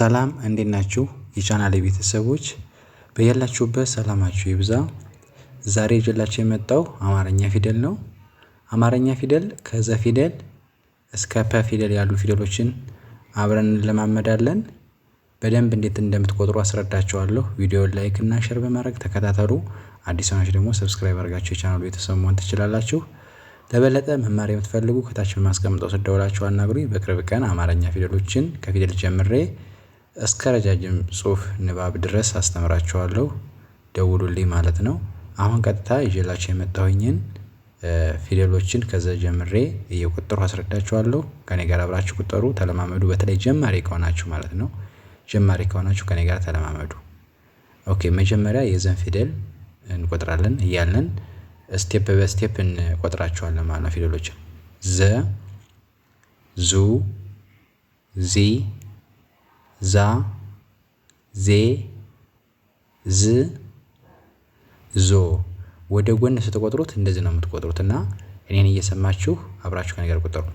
ሰላም እንዴት ናችሁ? የቻናሌ ቤተሰቦች በያላችሁበት ሰላማችሁ ይብዛ። ዛሬ ይዤላችሁ የመጣው አማርኛ ፊደል ነው። አማርኛ ፊደል ከዘ ፊደል እስከ ፐ ፊደል ያሉ ፊደሎችን አብረን እንለማመዳለን። በደንብ እንዴት እንደምትቆጥሩ አስረዳችኋለሁ። ቪዲዮውን ላይክ እና ሼር በማድረግ ተከታተሉ። አዲስ ሆናችሁ ደግሞ ሰብስክራይብ አድርጋችሁ የቻናሉ ቤተሰብ መሆን ትችላላችሁ። ለበለጠ መማር የምትፈልጉ ከታች በማስቀምጠው ስልክ ደውላችሁ አናግሩኝ። በቅርብ ቀን አማርኛ ፊደሎችን ከፊደል ጀምሬ እስከ ረጃጅም ጽሁፍ ንባብ ድረስ አስተምራችኋለሁ። ደውሉልኝ ማለት ነው። አሁን ቀጥታ ይዤላችሁ የመጣሁኝን ፊደሎችን ከዛ ጀምሬ እየቆጠሩ አስረዳችኋለሁ። ከኔ ጋር አብራችሁ ቁጠሩ፣ ተለማመዱ። በተለይ ጀማሪ ከሆናችሁ ማለት ነው። ጀማሪ ከሆናችሁ ከኔ ጋር ተለማመዱ። ኦኬ፣ መጀመሪያ የዘን ፊደል እንቆጥራለን እያለን ስቴፕ በስቴፕ እንቆጥራቸዋለን ማለት ነው። ፊደሎችን ዘ፣ ዙ፣ ዚ፣ ዛ፣ ዜ፣ ዝ፣ ዞ። ወደ ጎን ስትቆጥሩት እንደዚህ ነው የምትቆጥሩት እና እኔን እየሰማችሁ አብራችሁ ከኔ ጋር ቁጠሩ።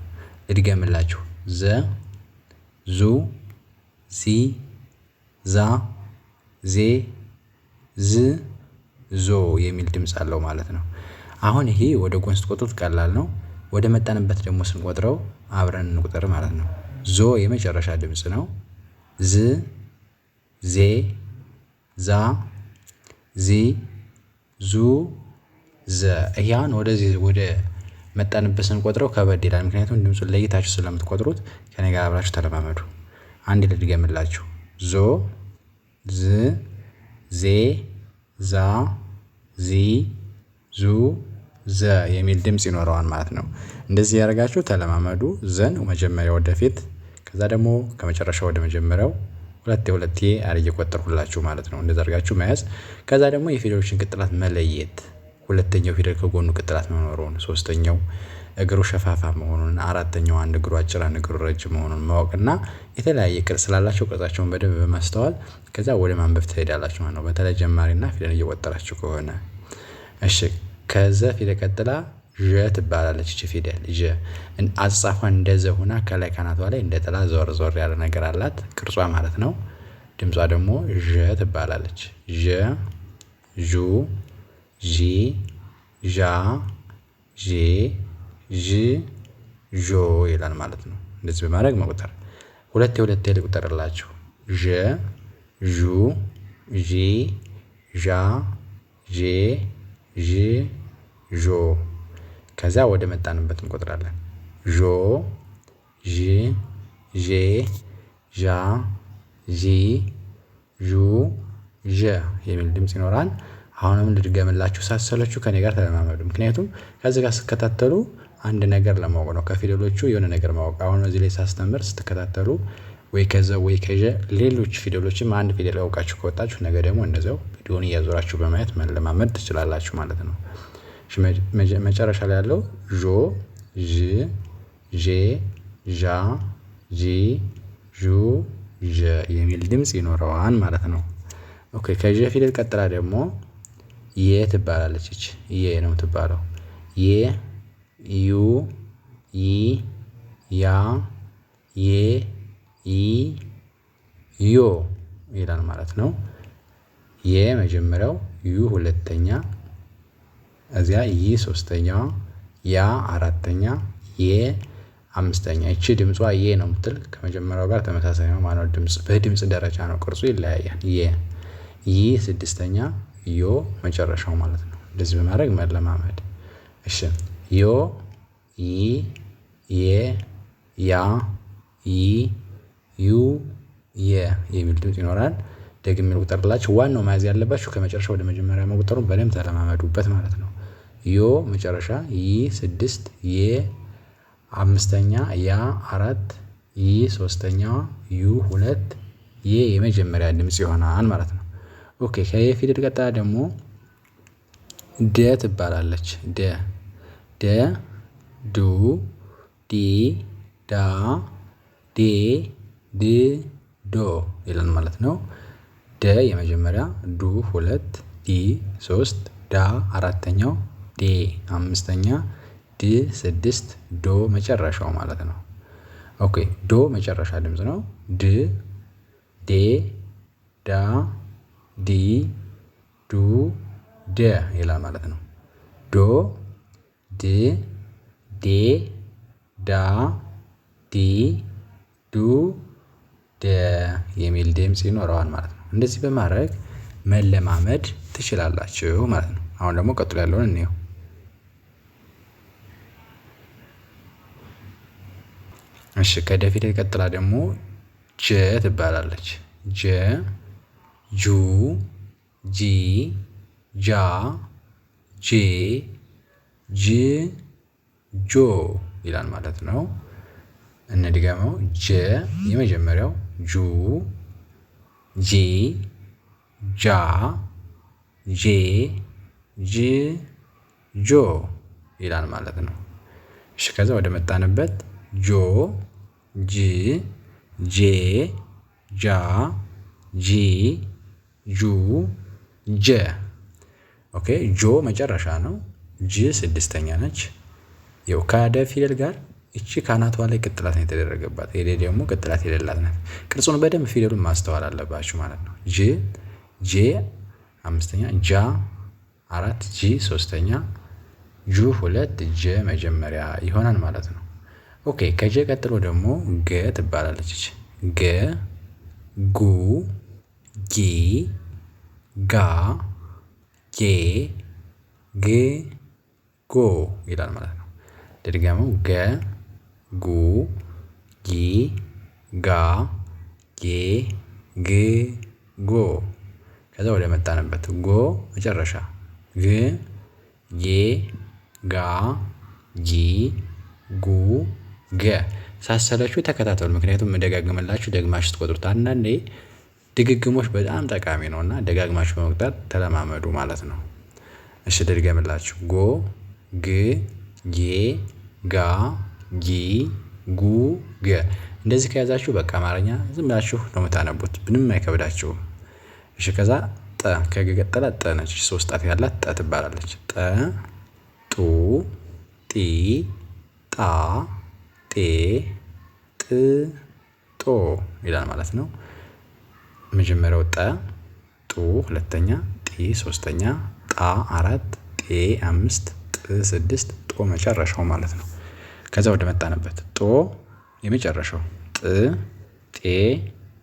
ልድገምላችሁ። ዘ፣ ዙ፣ ዚ፣ ዛ፣ ዜ፣ ዝ፣ ዞ የሚል ድምጽ አለው ማለት ነው። አሁን ይሄ ወደ ጎን ስትቆጥሩት ቀላል ነው። ወደ መጣንበት ደግሞ ስንቆጥረው አብረን እንቁጠር ማለት ነው። ዞ የመጨረሻ ድምጽ ነው። ዝ፣ ዜ፣ ዛ፣ ዚ፣ ዙ፣ ዘ። ይሄን ወደዚህ ወደ መጣንበት ስንቆጥረው ከበድ ይላል። ምክንያቱም ድምጹን ለይታችሁ ስለምትቆጥሩት ከኔ ጋር አብራችሁ ተለማመዱ። አንድ ልድገምላችሁ። ዞ፣ ዝ፣ ዜ፣ ዛ፣ ዚ፣ ዙ፣ ዘ የሚል ድምጽ ይኖረዋል ማለት ነው። እንደዚህ ያደርጋችሁ ተለማመዱ። ዘን መጀመሪያ ወደፊት፣ ከዛ ደግሞ ከመጨረሻ ወደ መጀመሪያው ሁለቴ ሁለቴ እየቆጠርኩላችሁ ማለት ነው። እንደዛ አድርጋችሁ መያዝ። ከዛ ደግሞ የፊደሎችን ቅጥላት መለየት። ሁለተኛው ፊደል ከጎኑ ቅጥላት መኖሩን፣ ሶስተኛው እግሩ ሸፋፋ መሆኑን፣ አራተኛው አንድ እግሩ አጭር አንድ እግሩ ረጅም መሆኑን ማወቅና የተለያየ ቅርጽ ስላላቸው ቅርጻቸውን በደንብ በማስተዋል ከዛ ወደ ማንበብ ትሄዳላችሁ ማለት ነው። በተለይ ጀማሪና ፊደል እየቆጠራችሁ ከሆነ እሺ። ከዘ ፊደል ቀጥላ ዠ ትባላለች። እቺ ፊደል ዠ አጻፏ እንደዘ ሆና ከላይ ካናቷ ላይ እንደ ጥላ ዞር ዞር ያለ ነገር አላት፣ ቅርጿ ማለት ነው። ድምጿ ደግሞ ዠ ትባላለች። ዠ፣ ዡ፣ ዢ፣ ዣ፣ ዤ፣ ዥ፣ ዦ ይላል ማለት ነው። እንደዚህ በማድረግ መቁጠር። ሁለቴ ሁለቴ ልቁጠርላችሁ። ዠ፣ ዡ፣ ዢ፣ ዣ፣ ዤ፣ ዥ፣ ዦ። ከዛ ወደ መጣንበት እንቆጥራለን። ዦ፣ ዥ፣ ዤ፣ ዣ፣ ዢ፣ ዡ፣ ዠ የሚል ድምጽ ይኖራል። አሁንም ልድገምላችሁ ሳሰለችሁ ከኔ ጋር ተለማመዱ። ምክንያቱም ከዚህ ጋር ስትከታተሉ አንድ ነገር ለማወቅ ነው። ከፊደሎቹ የሆነ ነገር ማወቅ። አሁን እዚህ ላይ ሳስተምር ስትከታተሉ ወይ ከዘ ወይ ከዠ ሌሎች ፊደሎችም አንድ ፊደል አውቃችሁ ከወጣችሁ ነገ ደግሞ እንደዛው ቪዲዮውን እያዞራችሁ በማየት መለማመድ ትችላላችሁ ማለት ነው። መጨረሻ ላይ ያለው ዦ፣ ዥ፣ ዤ፣ ዣ፣ ዢ፣ ዡ፣ ዠ የሚል ድምጽ ይኖረዋል ማለት ነው። ኦኬ፣ ከዠ ፊደል ቀጥላ ደግሞ የ ትባላለች። እቺ የ ነው የምትባለው። የ፣ ዩ፣ ይ፣ ያ፣ ዬ፣ ይ፣ ዮ ይላል ማለት ነው። የ መጀመሪያው፣ ዩ ሁለተኛ፣ እዚያ ይ ሶስተኛዋ፣ ያ አራተኛ፣ የ አምስተኛ። እቺ ድምጿ የ ነው የምትል ከመጀመሪያው ጋር ተመሳሳይ ነው ማለት ነው። ድምጽ በድምጽ ደረጃ ነው፣ ቅርጹ ይለያያል። የ፣ ይ ስድስተኛ፣ ዮ መጨረሻው ማለት ነው። እንደዚህ በማድረግ መለማመድ። እሺ፣ ዮ፣ ይ፣ የ፣ ያ፣ ይ፣ ዩ፣ የ የሚል ድምጽ ይኖራል። ደግሜ ልቁጠርላችሁ። ዋናው መያዝ ያለባችሁ ከመጨረሻ ወደ መጀመሪያ መቁጠሩን በደንብ ተለማመዱበት ማለት ነው። ዮ መጨረሻ፣ ይ ስድስት፣ የ አምስተኛ፣ ያ አራት፣ ይ ሶስተኛ፣ ዩ ሁለት፣ የ የመጀመሪያ ድምጽ ይሆናል ማለት ነው። ኦኬ፣ ከየ ፊደል ቀጥላ ደግሞ ደ ትባላለች። ደ፣ ደ፣ ዱ፣ ዲ፣ ዳ፣ ዴ፣ ድ፣ ዶ ይላል ማለት ነው። ደ የመጀመሪያ፣ ዱ ሁለት፣ ዲ ሶስት፣ ዳ አራተኛው፣ ዴ አምስተኛ፣ ድ ስድስት፣ ዶ መጨረሻው ማለት ነው። ኦኬ ዶ መጨረሻ ድምጽ ነው። ድ ዴ ዳ ዲ ዱ ደ ይላል ማለት ነው። ዶ ድ ዴ ዳ ዲ ዱ ደ የሚል ድምጽ ይኖረዋል ማለት ነው። እንደዚህ በማድረግ መለማመድ ትችላላችሁ ማለት ነው። አሁን ደግሞ ቀጥሎ ያለውን እንየው። እሺ ከደ ፊደል ቀጥላ ደግሞ ጀ ትባላለች። ጀ ጁ ጂ ጃ ጄ ጅ ጆ ይላል ማለት ነው። እንድገመው። ጀ የመጀመሪያው፣ ጁ ጂ ጃ ጄ ጅ ጆ ይላል ማለት ነው። እሺ ከዛ ወደ መጣንበት ጆ ጂ ጄ ጃ ጂ ጁ ጀ። ኦኬ ጆ መጨረሻ ነው። ጂ ስድስተኛ ነች። ያው ከደ ፊደል ጋር እቺ ካናቷ ላይ ቅጥላት ነው የተደረገባት። ይሄ ደግሞ ቅጥላት የሌላት ናት። ቅርጹን በደንብ ፊደሉን ማስተዋል አለባችሁ ማለት ነው። ጂ ጄ አምስተኛ፣ ጃ አራት፣ ጂ ሶስተኛ፣ ጁ ሁለት፣ ጀ መጀመሪያ ይሆናል ማለት ነው። ኦኬ ከጀ ቀጥሎ ደግሞ ገ ትባላለች። ገ ጉ ጊ ጋ ጌ ግ ጎ ይላል ማለት ነው። ድገመው። ገ ጉ ጊ ጋ ጌ ግ ጎ። ከዛ ወደ መጣንበት ጎ መጨረሻ፣ ግ ጌ ጋ ጊ ጉ ገ። ሳሰለችሁ ተከታተሉ። ምክንያቱም መደጋግመላችሁ ደግማችሁ ትቆጥሩት። አንዳንዴ ድግግሞች በጣም ጠቃሚ ነውና ደጋግማችሁ በመቁጠር ተለማመዱ ማለት ነው። እሺ ልድገምላችሁ። ጎ ግ ጌ ጋ ጊ ጉ ገ። እንደዚህ ከያዛችሁ በቃ አማርኛ ዝም ብላችሁ ነው የምታነቡት፣ ምንም አይከብዳችሁም። እሺ ከዛ ጠ ከገ ቀጥላ ጠ ነች። ሶስት ጣት ያላት ጠ ትባላለች። ጠ ጡ ጢ ጣ ጤ ጥ ጦ ይላል ማለት ነው። መጀመሪያው ጠ፣ ጡ ሁለተኛ፣ ጢ ሶስተኛ፣ ጣ አራት፣ ጤ አምስት፣ ጥ ስድስት፣ ጦ መጨረሻው ማለት ነው። ከዛ ወደ መጣንበት ጦ የመጨረሻው፣ ጥ ጤ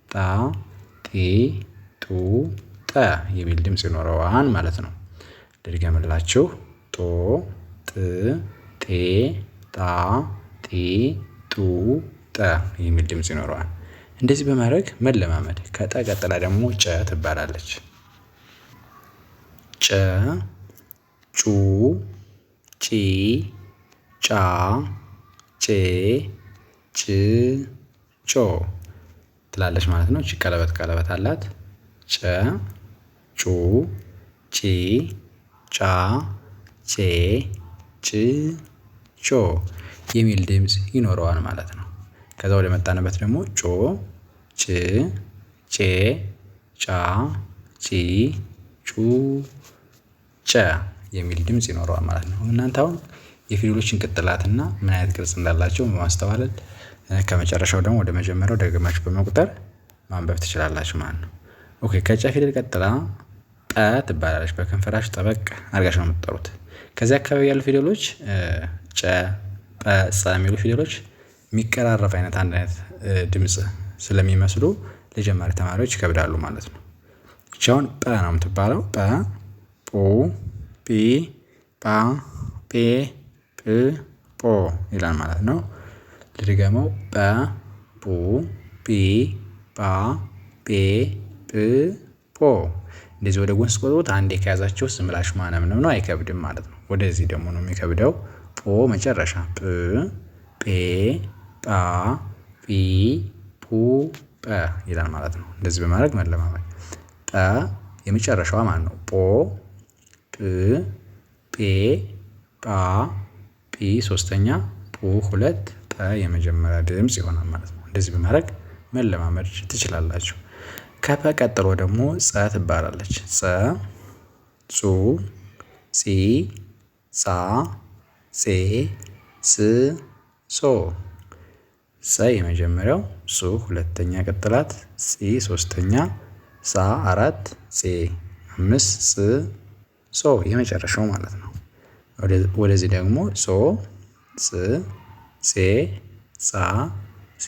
ጣ ጢ ጡ ጠ የሚል ድምጽ ይኖረዋል ማለት ነው። ልድገምላችሁ። ጦ ጥ ጤ ጣ ጢ ጡ ጠ የሚል ድምጽ ይኖረዋል። እንደዚህ በማድረግ መለማመድ። ከጠ ቀጥላ ደግሞ ጨ ትባላለች። ጨ ጩ ጪ ጫ ጬ ጭ ጮ ትላለች ማለት ነው። እቺ ቀለበት አላት። ጨ ጩ ጪ ጫ ጬ ጭ ጮ የሚል ድምጽ ይኖረዋል ማለት ነው። ከዛ ወደ መጣንበት ደግሞ ጮ ጭ ጬ ጫ ጪ ጩ ጨ የሚል ድምጽ ይኖረዋል ማለት ነው። እናንተ አሁን የፊደሎችን ቅጥላትና ምን አይነት ቅርጽ እንዳላቸው በማስተዋል ከመጨረሻው ደግሞ ወደ መጀመሪያው ደግማችሁ በመቁጠር ማንበብ ትችላላችሁ ማለት ነው። ኦኬ ከጨ ፊደል ቀጥላ ጠ ትባላለች። በከንፈራችሁ ጠበቅ አድርጋችሁ ነው የምትጠሩት። ከዚህ አካባቢ ያሉ ፊደሎች ጨ፣ ጠ፣ ጸ የሚሉ ፊደሎች የሚቀራረፍ አይነት አንድ አይነት ድምጽ ስለሚመስሉ ለጀማሪ ተማሪዎች ይከብዳሉ ማለት ነው። እቺ አሁን ጠ ነው የምትባለው። ጠ፣ ጶ፣ ጲ፣ ጳ፣ ጴ፣ ጵ፣ ጶ ይላል ማለት ነው። ልድገመው። ጰ፣ ጱ፣ ጲ፣ ጳ፣ ጴ፣ ጵ፣ ጶ። እንደዚህ ወደ ጎን ስትቆጥሩት አንዴ ከያዛችሁ ዝም ብላችሁ ማነምነም ነው፣ አይከብድም ማለት ነው። ወደዚህ ደግሞ ነው የሚከብደው። ጶ መጨረሻ፣ ጵ፣ ጴ፣ ጳ፣ ጲ፣ ፑ፣ ጰ ይላል ማለት ነው። እንደዚህ በማድረግ መለማመድ። ጠ የመጨረሻዋ ማለት ነው። ጶ፣ ጵ፣ ጴ፣ ጳ፣ ጲ ሶስተኛ፣ ፑ ሁለት፣ ጰ የመጀመሪያ ድምጽ ይሆናል ማለት ነው። እንደዚህ በማድረግ መለማመድ ትችላላችሁ። ከጰ ቀጥሎ ደግሞ ጸ ትባላለች። ጸ፣ ጹ፣ ጺ፣ ጻ፣ ጼ፣ ስ፣ ሶ ጸ የመጀመሪያው፣ ጹ ሁለተኛ ቅጥላት፣ ጺ ሶስተኛ፣ ጻ አራት፣ ጼ አምስት፣ ጽ ጾ የመጨረሻው ማለት ነው። ወደዚህ ደግሞ ጾ ጽ ጼ ጻ ጺ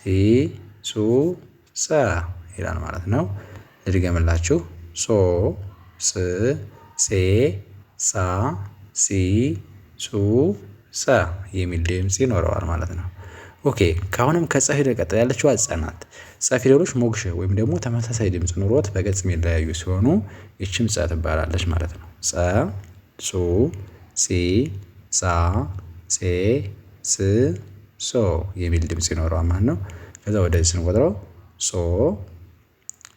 ጹ ጸ ይላል ማለት ነው። ልድገምላችሁ። ጾ ጽ ጼ ጻ ጺ ጹ ጸ የሚል ድምጽ ይኖረዋል ማለት ነው። ኦኬ ከአሁንም ከጸ ፊደል ቀጥላ ያለችው ጸ ናት። ጸ ፊደሎች ሞክሼ ወይም ደግሞ ተመሳሳይ ድምጽ ኑሮት በገጽ የሚለያዩ ሲሆኑ ይችም ጸ ትባላለች ማለት ነው። ጸ ጹ ጺ ጻ ጼ ጽ ጾ የሚል ድምጽ ይኖረዋል ማለት ነው። ከዛ ወደዚህ ስንቆጥረው ጾ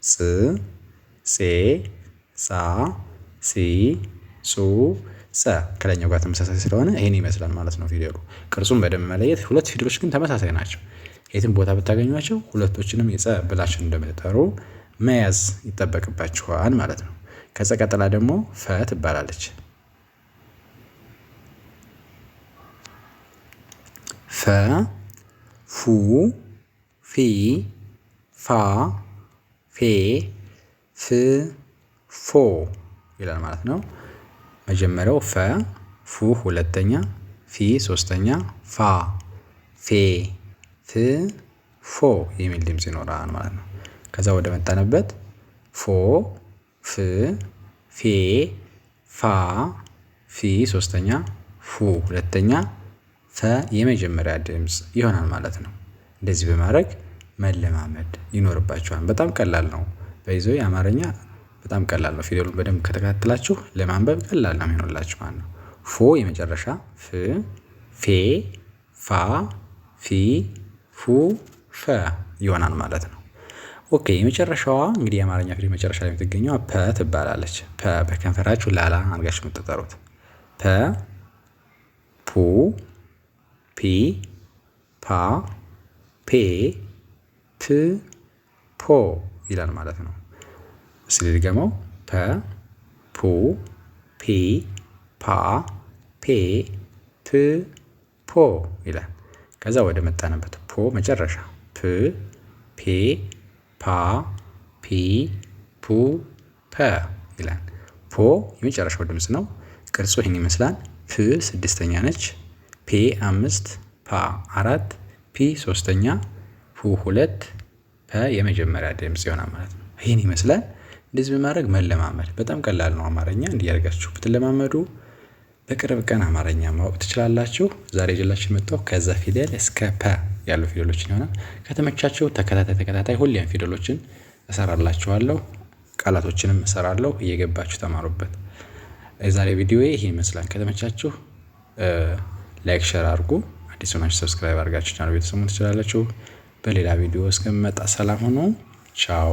ጽ ጼ ጻ ጺ ጹ ጸ ከላይኛው ጋር ተመሳሳይ ስለሆነ ይሄን ይመስላል ማለት ነው ፊደሉ። ቅርጹን በደንብ መለየት። ሁለት ፊደሎች ግን ተመሳሳይ ናቸው። የትም ቦታ ብታገኟቸው ሁለቶችንም የጸ ብላችሁ እንደምትጠሩ መያዝ ይጠበቅባችኋል ማለት ነው። ከጸ ቀጥላ ደግሞ ፈ ትባላለች። ፈ ፉ ፊ ፋ ፌ ፍ ፎ ይላል ማለት ነው። መጀመሪያው ፈ ፉ ሁለተኛ ፊ ሶስተኛ ፋ ፌ ፍ ፎ የሚል ድምጽ ይኖራል ማለት ነው። ከዛ ወደ መጣንበት ፎ ፍ ፌ ፋ ፊ ሶስተኛ ፉ ሁለተኛ ፈ የመጀመሪያ ድምጽ ይሆናል ማለት ነው። እንደዚህ በማድረግ መለማመድ ይኖርባችኋል። በጣም ቀላል ነው። በይዘው የአማርኛ በጣም ቀላል ነው። ፊደሉን በደንብ ከተከታተላችሁ ለማንበብ ቀላል ነው የሚሆንላችሁ ማለት ነው። ፎ የመጨረሻ ፍ ፌ ፋ ፊ ፉ ፈ ይሆናል ማለት ነው። ኦኬ የመጨረሻዋ እንግዲህ የአማርኛ ፊደል መጨረሻ ላይ የምትገኘው ፐ ትባላለች። ፐ በከንፈራችሁ ላላ አድርጋችሁ የምትጠሩት ፐ ፑ ፒ ፓ ፔ ፕ ፖ ይላል ማለት ነው። እስኪ ልድገመው። ፐ ፑ ፒ ፓ ፔ ፕ ፖ ይላል። ከዛ ወደ መጣንበት ፖ መጨረሻ ፕ ፔ ፓ ፒ ፑ ፐ ይላል። ፖ የመጨረሻው ድምጽ ነው። ቅርጹ ይህን ይመስላል። ፕ ስድስተኛ ነች። ፔ አምስት፣ ፓ አራት፣ ፒ ሶስተኛ፣ ፑ ሁለት፣ ፐ የመጀመሪያ ድምጽ ይሆናል ማለት ነው። ይህን ይመስላል። እንደዚህ በማድረግ መለማመድ በጣም ቀላል ነው። አማርኛ እንዲያደርጋችሁ ብትለማመዱ በቅርብ ቀን አማርኛ ማወቅ ትችላላችሁ። ዛሬ ይዤላችሁ የመጣው ከዘ ፊደል እስከ ፐ ያሉ ፊደሎችን ይሆናል። ከተመቻችሁ ተከታታይ ሁሌም ፊደሎችን እሰራላችኋለሁ፣ ቃላቶችንም እሰራለሁ። እየገባችሁ ተማሩበት። የዛሬ ቪዲዮ ይሄ ይመስላል። ከተመቻችሁ ላይክ፣ ሼር አድርጉ። አዲስ ሆናችሁ ሰብስክራይብ አድርጋችሁ ቻናል ቤተሰብ ትችላላችሁ። በሌላ ቪዲዮ እስከምመጣ ሰላም ሁኑ። ቻው።